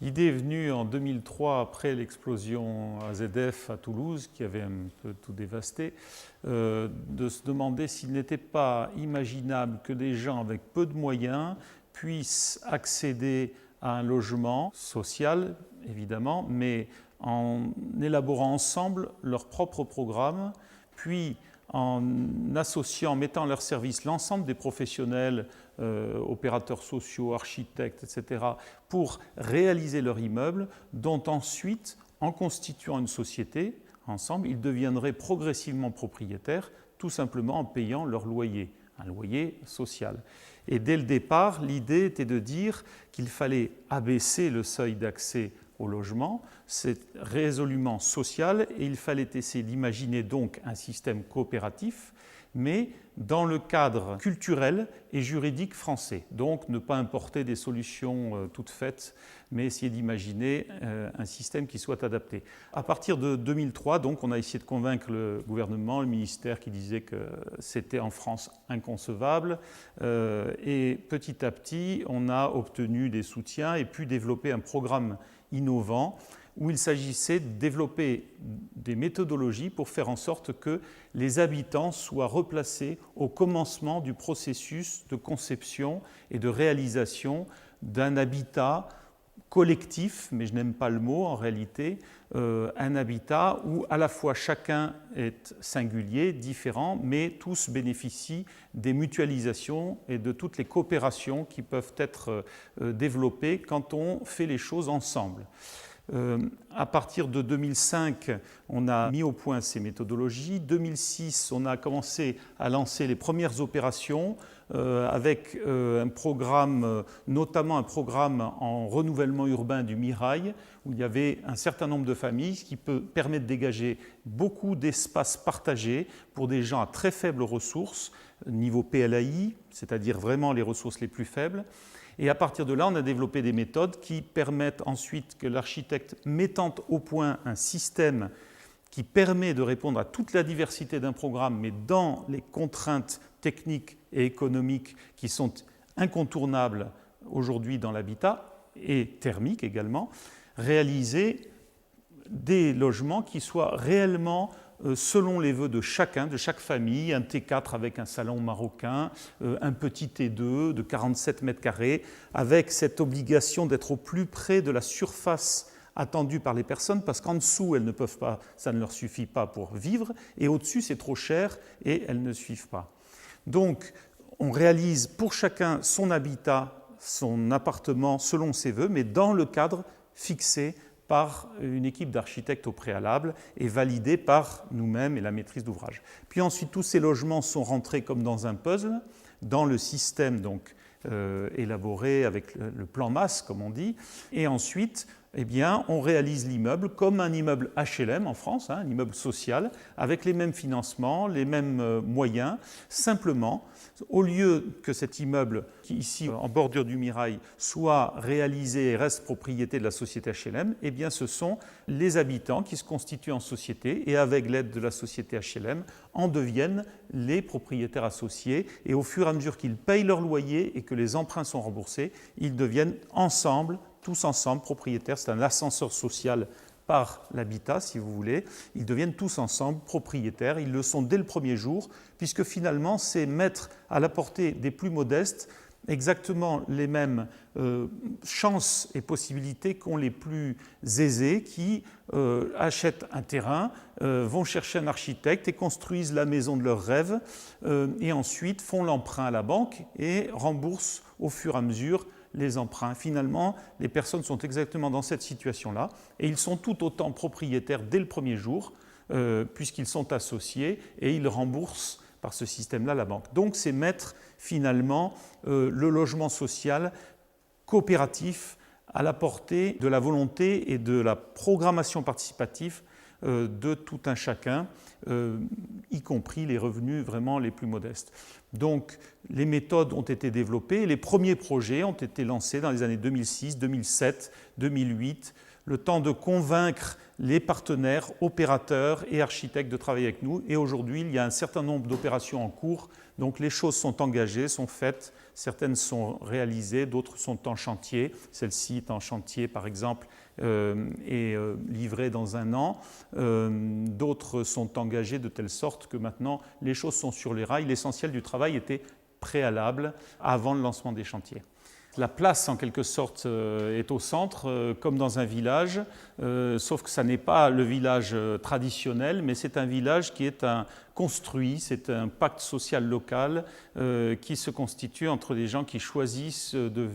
L'idée est venue en 2003 après l'explosion AZF à Toulouse qui avait un peu tout dévasté, de se demander s'il n'était pas imaginable que des gens avec peu de moyens puissent accéder à un logement social, évidemment, mais en élaborant ensemble leur propre programme, puis en associant, en mettant à leur service l'ensemble des professionnels, opérateurs sociaux, architectes, etc., pour réaliser leur immeuble, dont ensuite, en constituant une société, ensemble, ils deviendraient progressivement propriétaires, tout simplement en payant leur loyer, un loyer social. Et dès le départ, l'idée était de dire qu'il fallait abaisser le seuil d'accès au logement, c'est résolument social et il fallait essayer d'imaginer donc un système coopératif, mais dans le cadre culturel et juridique français. Donc ne pas importer des solutions toutes faites, mais essayer d'imaginer un système qui soit adapté. À partir de 2003, donc, on a essayé de convaincre le gouvernement, le ministère qui disait que c'était en France inconcevable. Et petit à petit, on a obtenu des soutiens et pu développer un programme innovant où il s'agissait de développer des méthodologies pour faire en sorte que les habitants soient replacés au commencement du processus de conception et de réalisation d'un habitat collectif, mais je n'aime pas le mot en réalité, un habitat où à la fois chacun est singulier, différent, mais tous bénéficient des mutualisations et de toutes les coopérations qui peuvent être développées quand on fait les choses ensemble. À partir de 2005, on a mis au point ces méthodologies. 2006, on a commencé à lancer les premières opérations avec un programme, notamment un programme en renouvellement urbain du Mirail, où il y avait un certain nombre de familles, ce qui permet de dégager beaucoup d'espaces partagés pour des gens à très faibles ressources, niveau PLAI, c'est-à-dire vraiment les ressources les plus faibles. Et à partir de là, on a développé des méthodes qui permettent ensuite que l'architecte, mettant au point un système qui permet de répondre à toute la diversité d'un programme, mais dans les contraintes techniques et économiques qui sont incontournables aujourd'hui dans l'habitat, et thermique également, réaliser des logements qui soient réellement selon les vœux de chacun, de chaque famille, un T4 avec un salon marocain, un petit T2 de 47 mètres carrés, avec cette obligation d'être au plus près de la surface attendue par les personnes, parce qu'en dessous, elles ne peuvent pas, ça ne leur suffit pas pour vivre, et au-dessus, c'est trop cher, et elles ne suivent pas. Donc, on réalise pour chacun son habitat, son appartement, selon ses vœux, mais dans le cadre fixé par une équipe d'architectes au préalable et validé par nous-mêmes et la maîtrise d'ouvrage. Puis ensuite, tous ces logements sont rentrés comme dans un puzzle, dans le système donc, élaboré avec le plan masse, comme on dit, et ensuite, eh bien, on réalise l'immeuble comme un immeuble HLM en France, un immeuble social, avec les mêmes financements, les mêmes moyens. Simplement, au lieu que cet immeuble, qui ici en bordure du Mirail, soit réalisé et reste propriété de la société HLM, eh bien, ce sont les habitants qui se constituent en société et avec l'aide de la société HLM en deviennent les propriétaires associés. Et au fur et à mesure qu'ils payent leur loyer et que les emprunts sont remboursés, ils deviennent ensemble, tous ensemble, propriétaires. C'est un ascenseur social par l'habitat, si vous voulez. Ils deviennent tous ensemble propriétaires. Ils le sont dès le premier jour, puisque finalement, c'est mettre à la portée des plus modestes exactement les mêmes chances et possibilités qu'ont les plus aisés qui achètent un terrain, vont chercher un architecte et construisent la maison de leurs rêves et ensuite font l'emprunt à la banque et remboursent au fur et à mesure les emprunts. Finalement, les personnes sont exactement dans cette situation-là et ils sont tout autant propriétaires dès le premier jour puisqu'ils sont associés et ils remboursent par ce système-là la banque. Donc, c'est mettre finalement le logement social coopératif à la portée de la volonté et de la programmation participative de tout un chacun, y compris les revenus vraiment les plus modestes. Donc, les méthodes ont été développées, les premiers projets ont été lancés dans les années 2006, 2007, 2008, le temps de convaincre les partenaires, opérateurs et architectes de travailler avec nous. Et aujourd'hui, il y a un certain nombre d'opérations en cours, donc les choses sont engagées, sont faites, certaines sont réalisées, d'autres sont en chantier. Celle-ci est en chantier, par exemple, et livrée dans 1 an. D'autres sont engagées de telle sorte que maintenant, les choses sont sur les rails. L'essentiel du travail était préalable avant le lancement des chantiers. La place, en quelque sorte, est au centre, comme dans un village, sauf que ça n'est pas le village traditionnel, mais c'est un village qui est construit, c'est un pacte social local qui se constitue entre des gens qui choisissent de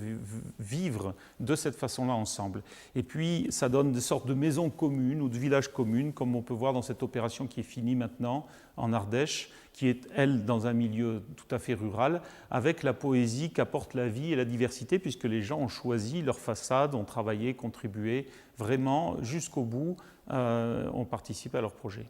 vivre de cette façon-là ensemble. Et puis, ça donne des sortes de maisons communes ou de villages communs, comme on peut voir dans cette opération qui est finie maintenant en Ardèche, qui est, elle, dans un milieu tout à fait rural, avec la poésie qu'apporte la vie et la diversité, puisque les gens ont choisi leur façade, ont travaillé, contribué, vraiment, jusqu'au bout, ont participé à leur projet.